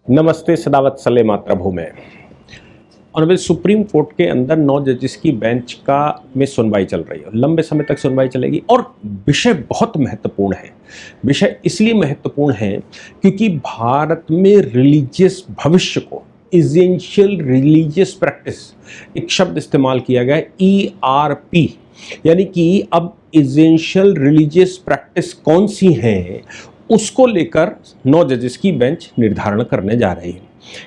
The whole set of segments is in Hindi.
नमस्ते सदावत सले मातृभूमि में। ऑनरेबल सुप्रीम कोर्ट के अंदर 9 जजेस की बेंच का में सुनवाई चल रही है। लंबे समय तक सुनवाई चलेगी और विषय बहुत महत्वपूर्ण है। विषय इसलिए महत्वपूर्ण है क्योंकि भारत में रिलीजियस भविष्य को एसेंशियल रिलीजियस प्रैक्टिस एक शब्द इस्तेमाल किया गया है ERP, यानी कि अब एसेंशियल रिलीजियस प्रैक्टिस कौन सी है उसको लेकर 9 जजेस की बेंच निर्धारण करने जा रही है।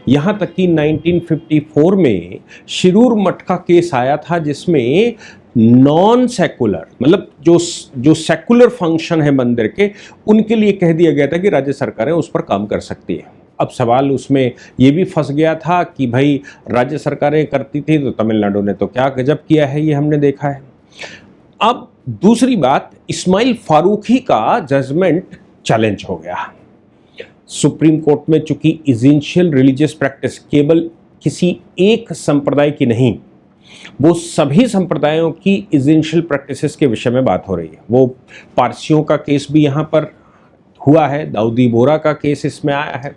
यहाँ तक कि 1954 में शिरूर मठ का केस आया था जिसमें नॉन सेकुलर मतलब जो सेकुलर फंक्शन है मंदिर के उनके लिए कह दिया गया था कि राज्य सरकारें उस पर काम कर सकती है। अब सवाल उसमें ये भी फंस गया था कि भाई राज्य सरकारें करती थी तो तमिलनाडु ने तो क्या गजब किया है, ये हमने देखा है। अब दूसरी बात, इस्माइल फारूकी का जजमेंट चैलेंज हो गया। सुप्रीम कोर्ट में चूंकि एसेंशियल रिलीजियस प्रैक्टिस केवल किसी एक संप्रदाय की नहीं, वो सभी संप्रदायों की एसेंशियल प्रैक्टिसेस के विषय में बात हो रही है। वो पारसियों का केस भी यहाँ पर हुआ है, दाऊदी बोरा का केस इसमें आया है,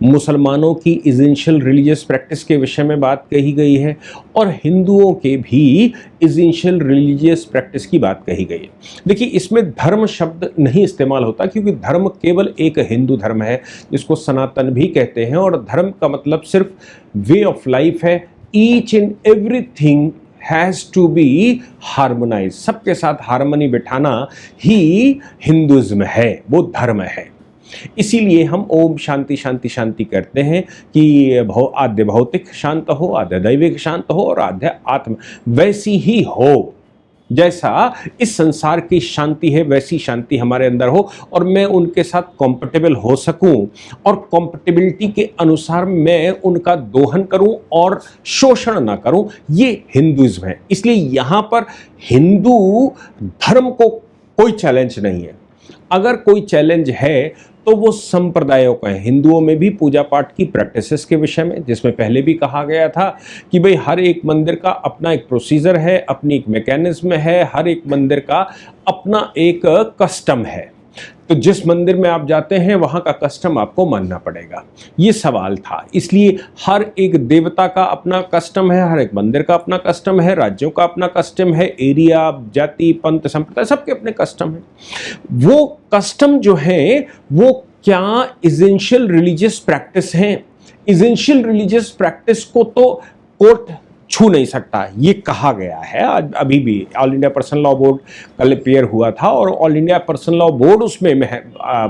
मुसलमानों की एसेंशियल रिलीजियस प्रैक्टिस के विषय में बात कही गई है और हिंदुओं के भी एसेंशियल रिलीजियस प्रैक्टिस की बात कही गई है। देखिए, इसमें धर्म शब्द नहीं इस्तेमाल होता क्योंकि धर्म केवल एक हिंदू धर्म है जिसको सनातन भी कहते हैं और धर्म का मतलब सिर्फ वे ऑफ लाइफ है। Each and everything has to be harmonize, सबके साथ हार्मनी बिठाना ही हिंदुज्म है, वो धर्म है। इसीलिए हम ओम शांति शांति शांति करते हैं कि आद्य भौतिक शांत हो, आद्य दैविक शांत हो और आद्य आत्म वैसी ही हो। जैसा इस संसार की शांति है वैसी शांति हमारे अंदर हो और मैं उनके साथ कंफर्टेबल हो सकूं और कंफर्टेबिलिटी के अनुसार मैं उनका दोहन करूं और शोषण ना करूं, ये हिंदुइज्म है। इसलिए यहां पर हिंदू धर्म को कोई चैलेंज नहीं है। अगर कोई चैलेंज है तो वो संप्रदायों का है। हिंदुओं में भी पूजा पाठ की प्रैक्टिसेस के विषय में, जिसमें पहले भी कहा गया था कि भाई हर एक मंदिर का अपना एक प्रोसीजर है, अपनी एक मैकेनिज्म है, हर एक मंदिर का अपना एक कस्टम है। तो जिस मंदिर में आप जाते हैं वहाँ का कस्टम आपको मानना पड़ेगा, ये सवाल था। इसलिए हर एक देवता का अपना कस्टम है, हर एक मंदिर का अपना कस्टम है, राज्यों का अपना कस्टम है, एरिया, जाति, पंथ, संप्रदाय सबके अपने कस्टम है। वो कस्टम जो है वो क्या एसेंशियल रिलीजियस प्रैक्टिस है? एसेंशियल रिलीजियस प्रैक्टिस को तो कोर्ट छू नहीं सकता, ये कहा गया है। आज अभी भी all India personal law board कल पेयर हुआ था और all India personal law board उसमें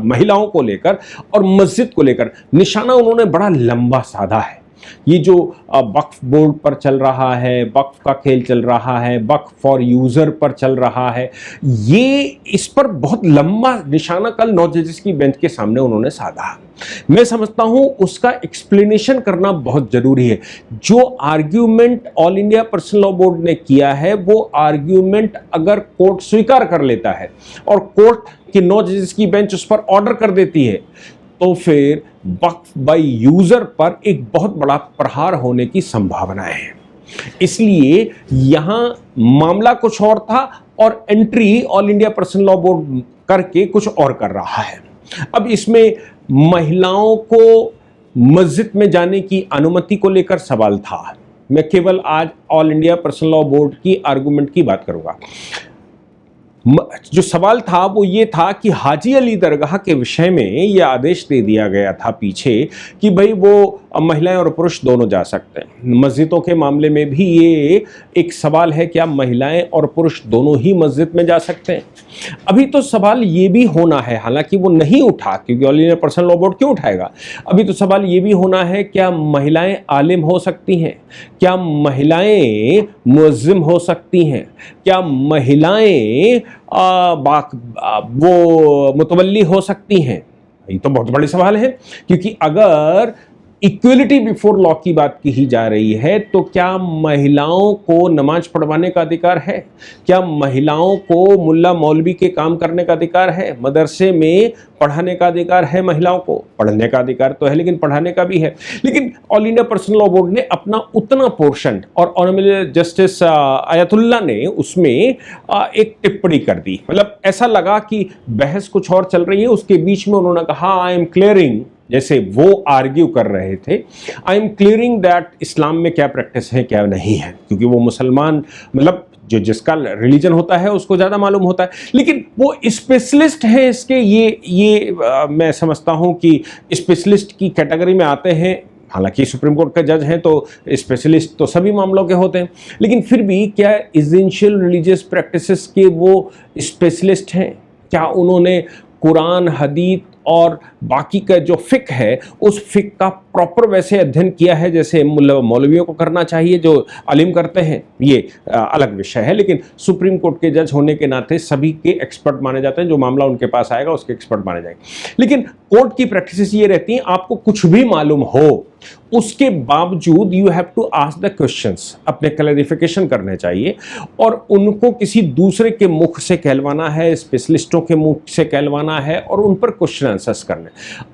महिलाओं को लेकर और मस्जिद को लेकर निशाना उन्होंने बड़ा लंबा साधा है। ये जो वक्फ बोर्ड पर चल रहा है, वक्फ का खेल चल रहा है, वक्फ फॉर यूजर पर चल रहा है, ये इस पर बहुत लंबा निशाना कल 9 जजेस की बेंच के सामने उन्होंने साधा। मैं समझता हूं उसका एक्सप्लेनेशन करना बहुत जरूरी है। जो argument all India personal law board ने किया है वो आर्ग्यूमेंट अगर कोर्ट स्वीकार कर लेता है और कोर्ट की 9 जजेस की बेंच उस पर ऑर्डर कर देती है तो फिर वक्फ बाय यूजर पर एक बहुत बड़ा प्रहार होने की संभावना है। इसलिए यहां मामला कुछ और था और entry all India personal law board करके कुछ और कर रहा है। अब इसमें महिलाओं को मस्जिद में जाने की अनुमति को लेकर सवाल था। मैं केवल आज all India personal law board की आर्गुमेंट की बात करूंगा। जो सवाल था वो ये था कि हाजी अली दरगाह के विषय में ये आदेश दे दिया गया था पीछे कि भाई वो महिलाएं और पुरुष दोनों जा सकते हैं। मस्जिदों के मामले में भी ये एक सवाल है, क्या महिलाएं और पुरुष दोनों ही मस्जिद में जा सकते हैं? अभी तो सवाल ये भी होना है, हालांकि वो नहीं उठा क्योंकि all India personal law board क्यों उठाएगा। अभी तो सवाल ये भी होना है, क्या महिलाएं आलिम हो सकती हैं? क्या महिलाएं मुअज्जिम हो सकती हैं? क्या महिलाएं वो मुतवल्ली हो सकती हैं? ये तो बहुत बड़े सवाल है क्योंकि अगर इक्वलिटी बिफोर लॉ की बात की जा रही है तो क्या महिलाओं को नमाज पढ़वाने का अधिकार है? क्या महिलाओं को मुल्ला मौलवी के काम करने का अधिकार है? मदरसे में पढ़ाने का अधिकार है? महिलाओं को पढ़ने का अधिकार तो है लेकिन पढ़ाने का भी है। लेकिन all India personal law board ने अपना उतना पोर्शन और ऑनरेबल जस्टिस आयतुल्ला ने उसमें एक टिप्पणी कर दी। मतलब ऐसा लगा कि बहस कुछ और चल रही है, उसके बीच में उन्होंने कहा आई एम क्लियरिंग जैसे वो आर्ग्यू कर रहे थे। आई एम क्लियरिंग दैट इस्लाम में क्या प्रैक्टिस है क्या नहीं है, क्योंकि वो मुसलमान मतलब जो जिसका रिलीजन होता है उसको ज़्यादा मालूम होता है, लेकिन वो स्पेशलिस्ट है इसके, मैं समझता हूँ कि स्पेशलिस्ट की कैटेगरी में आते हैं। हालांकि सुप्रीम कोर्ट के जज हैं तो स्पेशलिस्ट तो सभी मामलों के होते हैं, लेकिन फिर भी क्या एसेंशियल रिलीजियस प्रैक्टिसेस के वो स्पेशलिस्ट हैं? क्या उन्होंने कुरान, हदीस और बाकी का जो फिक है उस फिक का प्रॉपर वैसे अध्ययन किया है जैसे मौलवियों को करना चाहिए जो अलीम करते हैं? ये अलग विषय है, लेकिन सुप्रीम कोर्ट के जज होने के नाते सभी के एक्सपर्ट माने जाते हैं। जो मामला उनके पास आएगा उसके एक्सपर्ट माने जाएंगे। लेकिन कोर्ट की प्रैक्टिस ये रहती है, आपको कुछ भी मालूम हो उसके बावजूद you have to ask the questions, अपने क्लैरिफिकेशन करने चाहिए, और उनको किसी दूसरे के मुख से कहलवाना है, स्पेशलिस्टों के मुख से कहलवाना है और उन पर क्वेश्चन आंसर्स करने,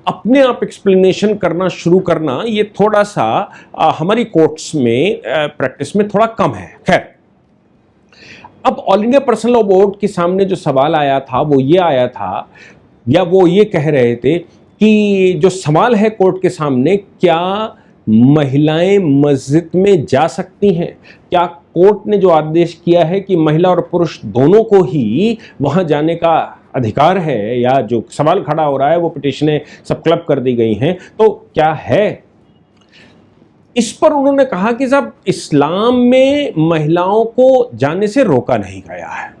अपने आप एक्सप्लेनेशन करना शुरू करना, ये थोड़ा सा हमारी कोर्ट्स में प्रैक्टिस में थोड़ा कम है। खैर, अब all India personal law board के सामने जो सवाल आया था वो ये आया था, या वो ये कह रहे थे कि जो सवाल है कोर्ट के सामने, क्या महिलाएं मस्जिद में जा सकती हैं? क्या कोर्ट ने जो आदेश किया है कि महिला और पुरुष दोनों को ही वहां जाने का अधिकार है, या जो सवाल खड़ा हो रहा है वो पिटिशनें सब क्लब कर दी गई हैं, तो क्या है? इस पर उन्होंने कहा कि साहब, इस्लाम में महिलाओं को जाने से रोका नहीं गया है,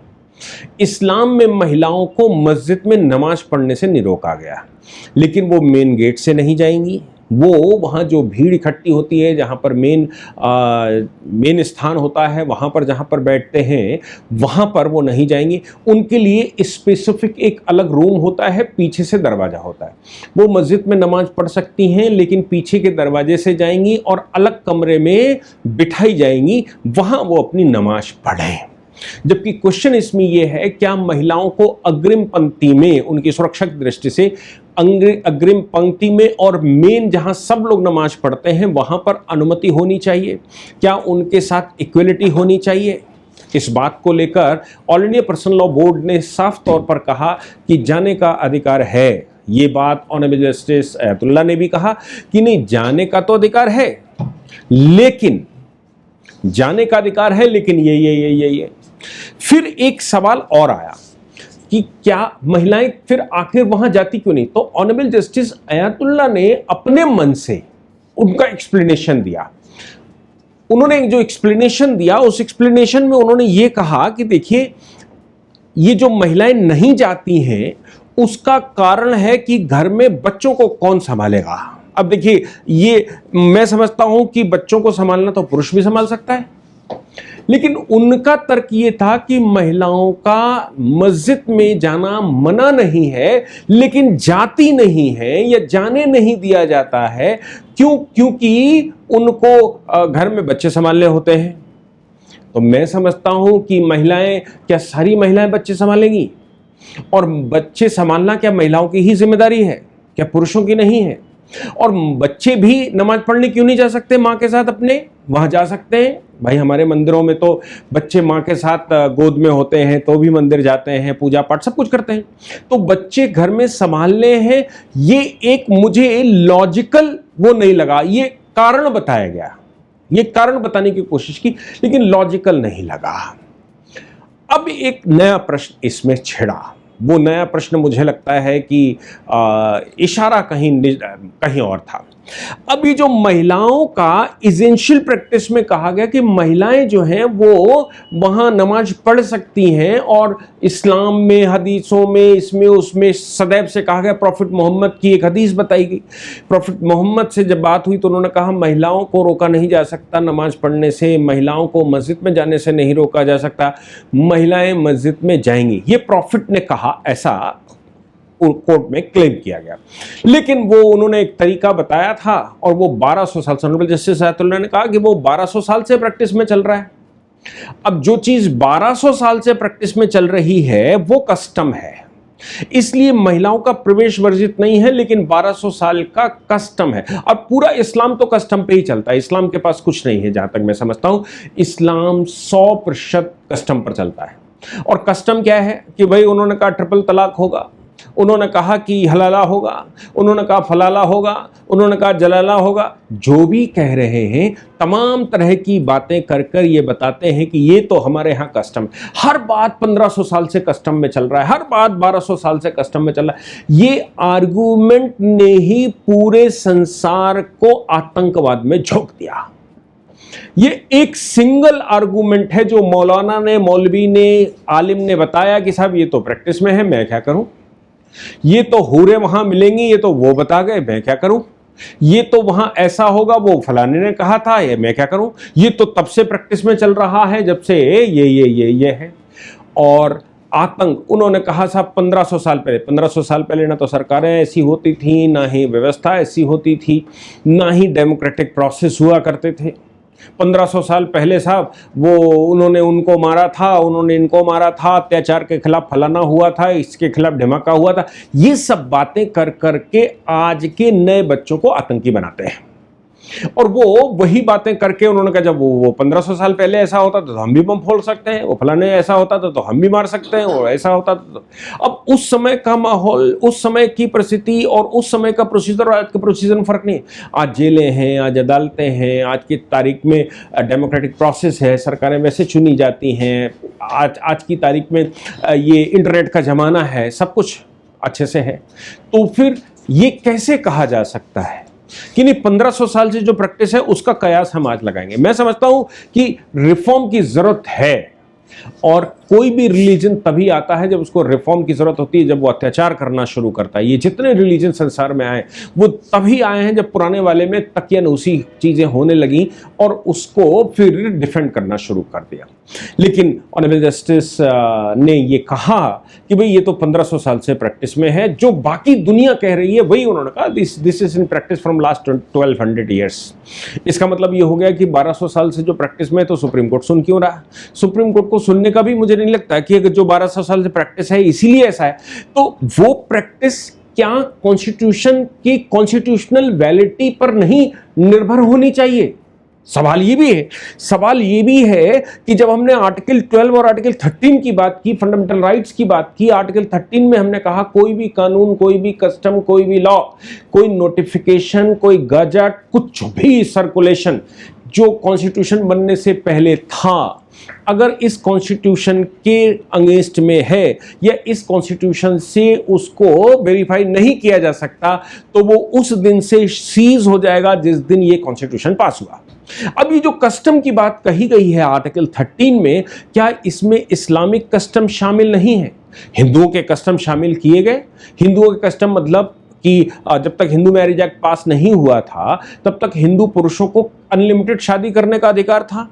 इस्लाम में महिलाओं को मस्जिद में नमाज पढ़ने से नहीं रोका गया, लेकिन वो मेन गेट से नहीं जाएंगी, वो वहाँ जो भीड़ इकट्ठी होती है, जहाँ पर मेन स्थान होता है, वहाँ पर जहाँ पर बैठते हैं वहाँ पर वो नहीं जाएंगी। उनके लिए स्पेसिफिक एक अलग रूम होता है, पीछे से दरवाज़ा होता है, वो मस्जिद में नमाज पढ़ सकती हैं, लेकिन पीछे के दरवाजे से जाएंगी और अलग कमरे में बिठाई जाएंगी, वहाँ वो अपनी नमाज पढ़ें। जबकि क्वेश्चन इसमें यह है, क्या महिलाओं को अग्रिम पंक्ति में, उनकी सुरक्षा की दृष्टि से अग्रिम पंक्ति में और मेन जहां सब लोग नमाज पढ़ते हैं वहां पर अनुमति होनी चाहिए? क्या उनके साथ इक्वलिटी होनी चाहिए? इस बात को लेकर all India personal law board ने साफ तौर पर कहा कि जाने का अधिकार है। ये बात ऑनरेबल जस्टिस अयतुल्ला ने भी कहा कि नहीं, जाने का तो अधिकार है, लेकिन जाने का अधिकार है, लेकिन ये फिर एक सवाल और आया कि क्या महिलाएं फिर आखिर वहां जाती क्यों नहीं? तो ऑनरेबल जस्टिस अयतुल्ला ने अपने मन से उनका एक्सप्लेनेशन दिया। उन्होंने जो एक्सप्लेनेशन दिया, उस एक्सप्लेनेशन में उन्होंने ये कहा कि देखिए, ये जो महिलाएं नहीं जाती हैं उसका कारण है कि घर में बच्चों को कौन संभालेगा। अब देखिए, ये मैं समझता हूं कि बच्चों को संभालना तो पुरुष भी संभाल सकता है, लेकिन उनका तर्क ये था कि महिलाओं का मस्जिद में जाना मना नहीं है, लेकिन जाती नहीं है या जाने नहीं दिया जाता है। क्यों? क्योंकि उनको घर में बच्चे संभालने होते हैं। तो मैं समझता हूं कि महिलाएं, क्या सारी महिलाएं बच्चे संभालेंगी? और बच्चे संभालना क्या महिलाओं की ही जिम्मेदारी है, क्या पुरुषों की नहीं है? और बच्चे भी नमाज पढ़ने क्यों नहीं जा सकते माँ के साथ अपने? वहां जा सकते हैं भाई, हमारे मंदिरों में तो बच्चे माँ के साथ गोद में होते हैं तो भी मंदिर जाते हैं, पूजा पाठ सब कुछ करते हैं। तो बच्चे घर में संभालने हैं, ये एक मुझे लॉजिकल वो नहीं लगा। ये कारण बताया गया, ये कारण बताने की कोशिश की, लेकिन लॉजिकल नहीं लगा। अब एक नया प्रश्न इसमें छिड़ा। वो नया प्रश्न मुझे लगता है कि इशारा कहीं और था। अब ये जो महिलाओं का एसेंशियल प्रैक्टिस में कहा गया कि महिलाएं जो हैं वो वहां नमाज पढ़ सकती हैं, और इस्लाम में, हदीसों में, इसमें उसमें सदैव से कहा गया। प्रॉफिट मोहम्मद की एक हदीस बताई गई। प्रॉफिट मोहम्मद से जब बात हुई तो उन्होंने कहा महिलाओं को रोका नहीं जा सकता नमाज पढ़ने से, महिलाओं को मस्जिद में जाने से नहीं रोका जा सकता, महिलाएं मस्जिद में जाएंगी। ये प्रॉफिट ने कहा, ऐसा कोर्ट में क्लेम किया गया। लेकिन वो उन्होंने एक तरीका बताया था, और वो 1200 साल से, ऑनरेबल जस्टिस अयतुल्ला ने कहा कि वो 1200 साल से प्रैक्टिस में चल रहा है। अब जो चीज 1200 साल से प्रैक्टिस में चल रही है वो कस्टम है, इसलिए महिलाओं का प्रवेश वर्जित नहीं है, लेकिन 1200 साल का कस्टम है। अब पूरा इस्लाम तो कस्टम पे ही चलता है, इस्लाम के पास कुछ नहीं है। जहां तक मैं समझता हूं, इस्लाम 100% कस्टम पर चलता है। और कस्टम क्या है कि भाई उन्होंने कहा ट्रिपल तलाक होगा, उन्होंने कहा कि हलाला होगा, उन्होंने कहा फलाला होगा, उन्होंने कहा जलाला होगा। जो भी कह रहे हैं तमाम तरह की बातें कर कर ये बताते हैं कि ये तो हमारे यहाँ कस्टम, हर बात 1500 साल से कस्टम में चल रहा है, हर बात 1200 साल से कस्टम में चल रहा है। ये आर्गुमेंट ने ही पूरे संसार को आतंकवाद में झोंक दिया। ये एक सिंगल आर्गुमेंट है जो मौलाना ने, मौलवी ने, आलिम ने बताया कि साहब ये तो प्रैक्टिस में है, मैं क्या करूं, ये तो हूरे वहां मिलेंगी, ये तो वो बता गए, मैं क्या करूं, ये तो वहां ऐसा होगा, वो फलाने ने कहा था, ये मैं क्या करूं, ये तो तब से प्रैक्टिस में चल रहा है जब से ये है। और आतंक, उन्होंने कहा साहब 1500 साल पहले, 1500 साल पहले ना तो सरकारें ऐसी होती थी, ना ही व्यवस्था ऐसी होती थी, ना ही डेमोक्रेटिक प्रोसेस हुआ करते थे। 1500 साल पहले साहब वो उन्होंने उनको मारा था, उन्होंने इनको मारा था, अत्याचार के खिलाफ फलाना हुआ था, इसके खिलाफ धमाका हुआ था। ये सब बातें कर करके आज के नए बच्चों को आतंकी बनाते हैं। और वो वही बातें करके उन्होंने कहा जब वो 1500 साल पहले ऐसा होता तो हम भी बम फोड़ सकते हैं, वो फलाने ऐसा होता तो हम भी मार सकते हैं, और ऐसा होता तो। अब उस समय का माहौल, उस समय की परिस्थिति और उस समय का प्रोसीजर और आज के प्रोसीजर में फर्क नहीं है। आज जेलें हैं, आज अदालतें हैं, आज की तारीख में डेमोक्रेटिक प्रोसेस है, सरकारें वैसे चुनी जाती हैं, आज की तारीख में ये इंटरनेट का जमाना है, सब कुछ अच्छे से है। तो फिर ये कैसे कहा जा सकता है कि नहीं 1500 साल से जो प्रैक्टिस है उसका कयास हम आज लगाएंगे? मैं समझता हूं कि रिफॉर्म की जरूरत है, और कोई भी रिलीजन तभी आता है जब उसको रिफॉर्म की जरूरत होती है, जब वो अत्याचार करना शुरू करता है। ये जितने रिलीजन संसार में आए वो तभी आए हैं जब पुराने वाले में तकियानूसी चीजें होने लगी और उसको फिर डिफेंड करना शुरू कर दिया। लेकिन ऑनरेबल जस्टिस ने ये कहा कि भाई ये तो 1500 साल से प्रैक्टिस में है, जो बाकी दुनिया कह रही है वही उन्होंने कहा this is in practice from last 1200 years. इसका मतलब ये हो गया कि 1200 साल से जो प्रैक्टिस में है तो सुप्रीम कोर्ट सुन क्यों रहा? सुप्रीम कोर्ट को सुनने का भी मुझे नहीं लगता कि अगर जो 1200 साल से प्रैक्टिस है इसीलिए ऐसा है, तो वो प्रैक्टिस क्या कॉन्स्टिट्यूशन की कॉन्स्टिट्यूशनल वैलिडिटी पर नहीं निर्भर होनी चाहिए? सवाल ये भी है कि जब हमने आर्टिकल 12 और आर्टिकल 13 की बात की, फंडामेंटल राइट्स की बात की, आर्टिकल 13 में हमने कहा कोई भी कानून, कोई भी कस्टम, कोई भी लॉ, कोई नोटिफिकेशन, कोई गजट, कुछ भी सर्कुलेशन जो कॉन्स्टिट्यूशन बनने से पहले था, अगर इस कॉन्स्टिट्यूशन के अगेंस्ट में है या इस कॉन्स्टिट्यूशन से उसको वेरीफाई नहीं किया जा सकता, तो वो उस दिन से सीज हो जाएगा जिस दिन ये कॉन्स्टिट्यूशन पास हुआ। अब ये जो कस्टम की बात कही गई है आर्टिकल 13 में, क्या इसमें इस्लामिक कस्टम शामिल नहीं है? हिंदुओं के कस्टम शामिल किए गए। हिंदुओं के कस्टम मतलब कि जब तक हिंदू मैरिज एक्ट पास नहीं हुआ था तब तक हिंदू पुरुषों को अनलिमिटेड शादी करने का अधिकार था,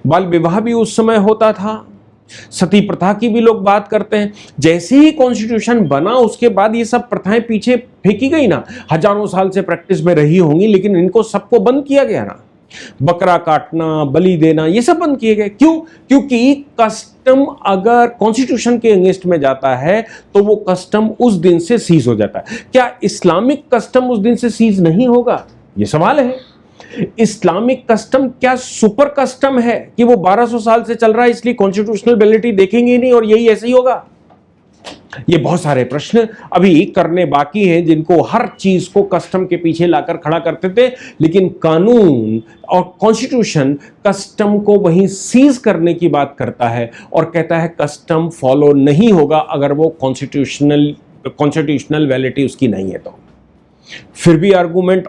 बाल विवाह भी उस समय होता था, सती प्रथा की भी लोग बात करते हैं। जैसे ही कॉन्स्टिट्यूशन बना उसके बाद ये सब प्रथाएं पीछे फेंकी गई ना, हजारों साल से प्रैक्टिस में रही होंगी, लेकिन इनको सबको बंद किया गया ना। बकरा काटना, बलि देना, ये सब बंद किए गए। क्यों? क्योंकि कस्टम अगर कॉन्स्टिट्यूशन के अगेंस्ट में जाता है तो वो कस्टम उस दिन से सीज हो जाता है। क्या इस्लामिक कस्टम उस दिन से सीज नहीं होगा? ये सवाल है। इस्लामिक कस्टम क्या सुपर कस्टम है कि वो 1200 साल से चल रहा है इसलिए कॉन्स्टिट्यूशनल वैलिडिटी देखेंगे नहीं और यही ऐसे ही होगा? ये बहुत सारे प्रश्न अभी करने बाकी हैं जिनको हर चीज को कस्टम के पीछे लाकर खड़ा करते थे, लेकिन कानून और कॉन्स्टिट्यूशन कस्टम को वहीं सीज करने की बात करता है और कहता है कस्टम फॉलो नहीं होगा अगर वो कॉन्स्टिट्यूशनल वैलिडिटी उसकी नहीं है। तो फिर भी आर्गूमेंट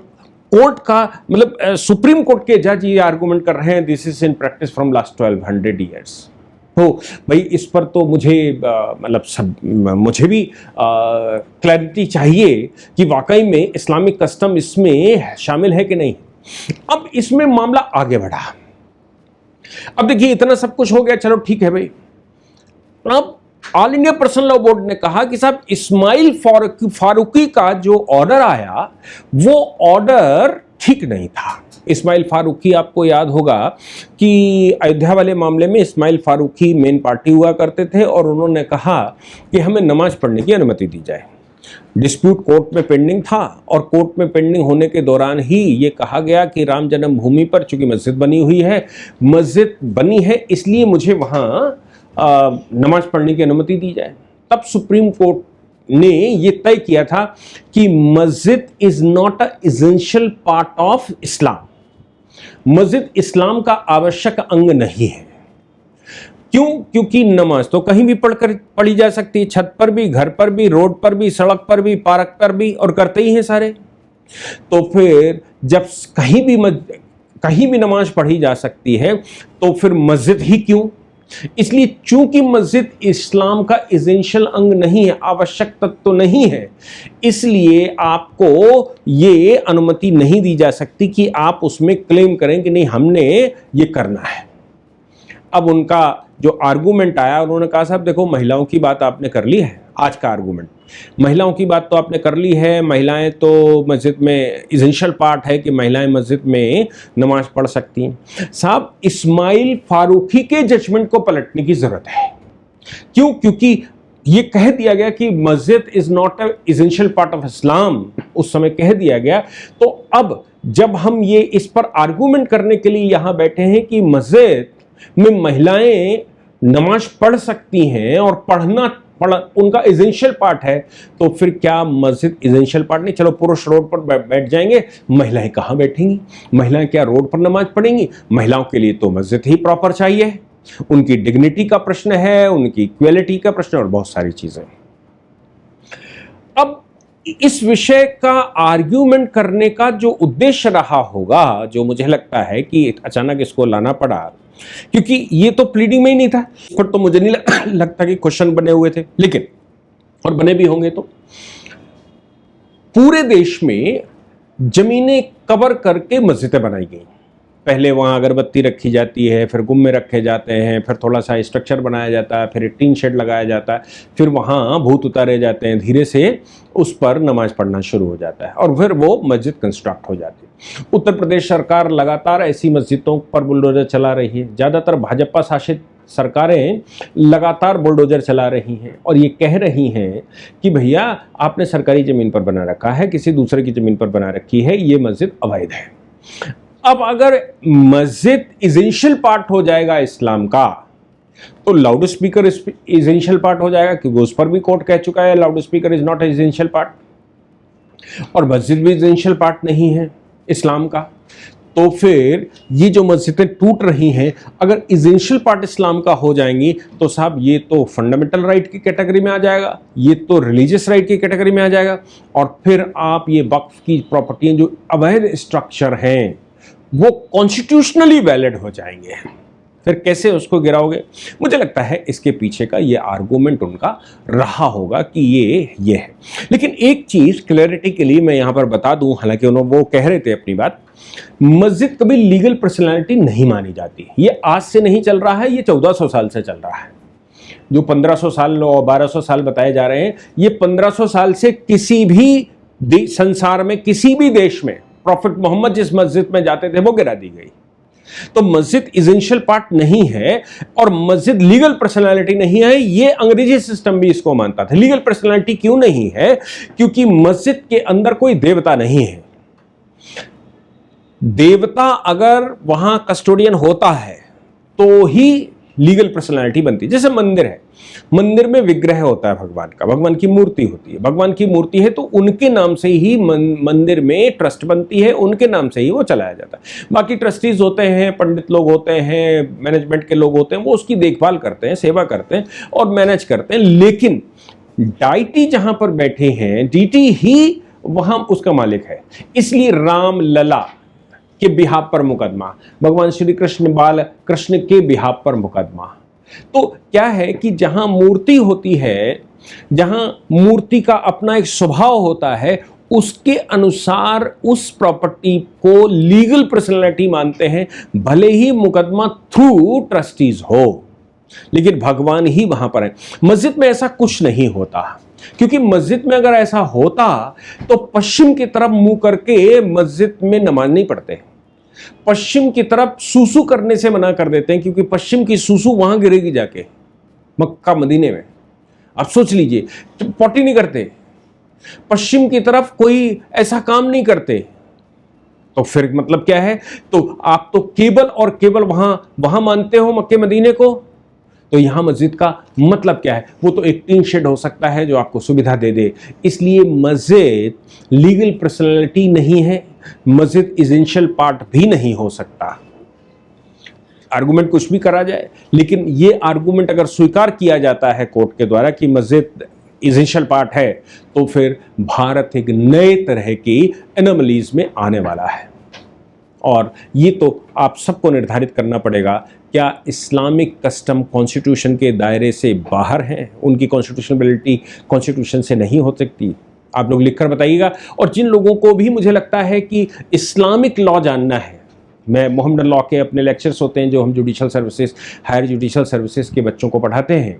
कोर्ट का मतलब सुप्रीम कोर्ट के जज ये आर्गूमेंट कर रहे हैं this is in practice from last 1200 years. तो भाई इस पर तो मुझे मुझे भी क्लैरिटी चाहिए कि वाकई में इस्लामिक कस्टम इसमें शामिल है कि नहीं। अब इसमें मामला आगे बढ़ा। अब देखिए इतना सब कुछ हो गया, चलो ठीक है भाई। अब all India personal law board ने कहा कि साहब इस्माइल फारूकी का जो ऑर्डर आया वो ऑर्डर ठीक नहीं था। इस्माइल फारूकी, आपको याद होगा कि अयोध्या वाले मामले में इस्माइल फारूकी मेन पार्टी हुआ करते थे और उन्होंने कहा कि हमें नमाज पढ़ने की अनुमति दी जाए। डिस्प्यूट कोर्ट में पेंडिंग था और कोर्ट में पेंडिंग होने के दौरान ही ये कहा गया कि राम जन्मभूमि पर चूंकि मस्जिद बनी हुई है, मस्जिद बनी है इसलिए मुझे वहाँ नमाज पढ़ने की अनुमति दी जाए। तब सुप्रीम कोर्ट ने ये तय किया था कि मस्जिद is not a essential part of Islam. मस्जिद इस्लाम का आवश्यक अंग नहीं है। क्यों? क्योंकि नमाज तो कहीं भी पढ़ी जा सकती है, छत पर भी, घर पर भी, रोड पर भी, सड़क पर भी, पार्क पर भी, और करते ही हैं सारे। तो फिर जब कहीं भी नमाज पढ़ी जा सकती है तो फिर मस्जिद ही क्यों? इसलिए चूंकि मस्जिद इस्लाम का एसेंशियल अंग नहीं है, आवश्यक तत्व नहीं है, इसलिए आपको ये अनुमति नहीं दी जा सकती कि आप उसमें क्लेम करें कि नहीं हमने ये करना है। अब उनका जो आर्गूमेंट आया, उन्होंने कहा साहब देखो महिलाओं की बात आपने कर ली है, आज का आर्गूमेंट, महिलाओं की बात तो आपने कर ली है, महिलाएं तो मस्जिद में एसेंशियल पार्ट है कि महिलाएं मस्जिद में नमाज पढ़ सकती हैं। साहब इस्माइल फारूकी के जजमेंट को पलटने की जरूरत है। क्यों? क्योंकि ये कह दिया गया कि मस्जिद is not a essential part of Islam, उस समय कह दिया गया। तो अब जब हम ये इस पर आर्गूमेंट करने के लिए यहां बैठे हैं कि मस्जिद में महिलाएं नमाज पढ़ सकती हैं और उनका एसेंशियल पार्ट है, तो फिर क्या मस्जिद एसेंशियल पार्ट नहीं? चलो पुरुष रोड पर बैठ जाएंगे, महिलाएं कहां बैठेंगी? महिलाएं क्या रोड पर नमाज पढ़ेंगी? महिलाओं के लिए तो मस्जिद ही प्रॉपर चाहिए, उनकी डिग्निटी का प्रश्न है, उनकी इक्वालिटी का प्रश्न और बहुत सारी चीजें। अब इस विषय का आर्ग्यूमेंट करने का जो उद्देश्य रहा होगा, जो मुझे लगता है कि अचानक इसको लाना पड़ा, क्योंकि ये तो प्लीडिंग में ही नहीं था, फिर तो मुझे नहीं लगता कि क्वेश्चन बने हुए थे, लेकिन और बने भी होंगे तो पूरे देश में जमीनें कवर करके मस्जिदें बनाई गई। पहले वहां अगरबत्ती रखी जाती है, फिर गुम्मे रखे जाते हैं, फिर थोड़ा सा स्ट्रक्चर बनाया जाता है, फिर टीन शेड लगाया जाता है, फिर वहां भूत उतारे जाते हैं, धीरे से उस पर नमाज पढ़ना शुरू हो जाता है और फिर वो मस्जिद कंस्ट्रक्ट हो जाती है। उत्तर प्रदेश सरकार लगातार ऐसी मस्जिदों पर बुलडोजर चला रही है। ज़्यादातर भाजपा शासित सरकारें लगातार बुलडोजर चला रही हैं और ये कह रही हैं कि भैया आपने सरकारी ज़मीन पर बना रखा है, किसी दूसरे की ज़मीन पर बना रखी है, ये मस्जिद अवैध है। अब अगर मस्जिद एसेंशियल पार्ट हो जाएगा इस्लाम का, तो लाउड स्पीकर एसेंशियल पार्ट हो जाएगा, क्योंकि उस पर भी कोर्ट कह चुका है loud speaker is not essential part, और मस्जिद भी एसेंशियल पार्ट नहीं है इस्लाम का। तो फिर ये जो मस्जिदें टूट रही हैं, अगर एसेंशियल पार्ट इस्लाम का हो जाएंगी तो साहब ये तो फंडामेंटल राइट की कैटेगरी में आ जाएगा, ये तो रिलीजियस राइट की कैटेगरी में आ जाएगा, और फिर आप ये वक्फ की प्रॉपर्टी जो अवैध स्ट्रक्चर हैं वो कॉन्स्टिट्यूशनली वैलिड हो जाएंगे। फिर कैसे उसको गिराओगे? मुझे लगता है इसके पीछे का ये आर्गूमेंट उनका रहा होगा कि ये है। लेकिन एक चीज क्लैरिटी के लिए मैं यहां पर बता दूं, हालांकि उन्होंने वो कह रहे थे अपनी बात, मस्जिद कभी लीगल पर्सनैलिटी नहीं मानी जाती। ये आज से नहीं चल रहा है, ये 1400 साल से चल रहा है। जो 1500 साल और 1200 साल बताए जा रहे हैं, ये 1500 साल से किसी भी संसार में किसी भी देश में प्रॉफिट मोहम्मद जिस मस्जिद में जाते थे वो गिरा दी गई। तो मस्जिद एसेंशियल पार्ट नहीं है और मस्जिद लीगल पर्सनालिटी नहीं है। ये अंग्रेजी सिस्टम भी इसको मानता था। लीगल पर्सनालिटी क्यों नहीं है? क्योंकि मस्जिद के अंदर कोई देवता नहीं है। देवता अगर वहां कस्टोडियन होता है तो ही लीगल पर्सनालिटी बनती है। जैसे मंदिर है, मंदिर में विग्रह होता है भगवान का, भगवान की मूर्ति होती है, भगवान की मूर्ति है तो उनके नाम से ही मंदिर में ट्रस्ट बनती है, उनके नाम से ही वो चलाया जाता है। बाकी ट्रस्टीज होते हैं, पंडित लोग होते हैं, मैनेजमेंट के लोग होते हैं, वो उसकी देखभाल करते हैं, सेवा करते हैं और मैनेज करते हैं। लेकिन डाइटी जहां पर बैठे हैं, डीटी ही वहां उसका मालिक है। इसलिए राम लला के बिहाफ पर मुकदमा, भगवान श्री कृष्ण बाल कृष्ण के बिहाफ पर मुकदमा। तो क्या है कि जहां मूर्ति होती है, जहां मूर्ति का अपना एक स्वभाव होता है, उसके अनुसार उस प्रॉपर्टी को लीगल पर्सनैलिटी मानते हैं, भले ही मुकदमा थ्रू ट्रस्टीज हो, लेकिन भगवान ही वहां पर है। मस्जिद में ऐसा कुछ नहीं होता, क्योंकि मस्जिद में अगर ऐसा होता तो पश्चिम की तरफ मुंह करके मस्जिद में नमाज नहीं पढ़ते, पश्चिम की तरफ सूसू करने से मना कर देते हैं, क्योंकि पश्चिम की सूसू वहां गिरेगी जाके मक्का मदीने में। आप सोच लीजिए, तो पॉटी नहीं करते, पश्चिम की तरफ कोई ऐसा काम नहीं करते, तो फिर मतलब क्या है? तो आप तो केवल और केवल वहां मानते हो मक्के मदीने को। तो यहाँ मस्जिद का मतलब क्या है? वो तो एक टीन शेड हो सकता है जो आपको सुविधा दे दे। इसलिए मस्जिद लीगल पर्सनैलिटी नहीं है, मस्जिद इसेंशियल पार्ट भी नहीं हो सकता। आर्गुमेंट कुछ भी करा जाए, लेकिन ये आर्गुमेंट अगर स्वीकार किया जाता है कोर्ट के द्वारा कि मस्जिद इसेंशियल पार्ट है, तो फिर भारत एक नए तरह की एनोमलीज में आने वाला है। और ये तो आप सबको निर्धारित करना पड़ेगा, क्या इस्लामिक कस्टम कॉन्स्टिट्यूशन के दायरे से बाहर हैं? उनकी कॉन्स्टिट्यूशनबिलिटी कॉन्स्टिट्यूशन से नहीं हो सकती? आप लोग लिखकर बताइएगा। और जिन लोगों को भी मुझे लगता है कि इस्लामिक लॉ जानना है, मैं मोहम्मद लॉ के अपने लेक्चर्स होते हैं जो हम judicial services, higher judicial services के बच्चों को पढ़ाते हैं,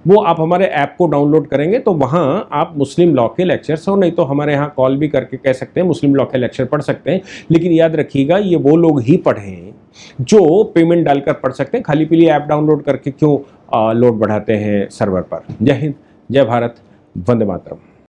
वो आप हमारे ऐप को डाउनलोड करेंगे तो वहाँ आप मुस्लिम लॉ के लेक्चर्स, और नहीं तो हमारे यहाँ कॉल भी करके कह सकते हैं, मुस्लिम लॉ के लेक्चर पढ़ सकते हैं। लेकिन याद रखिएगा, ये वो लोग ही पढ़ें जो पेमेंट डालकर पढ़ सकते हैं। खाली पीली ऐप डाउनलोड करके क्यों लोड बढ़ाते हैं सर्वर पर। जय हिंद, जय भारत, वंदे मातरम।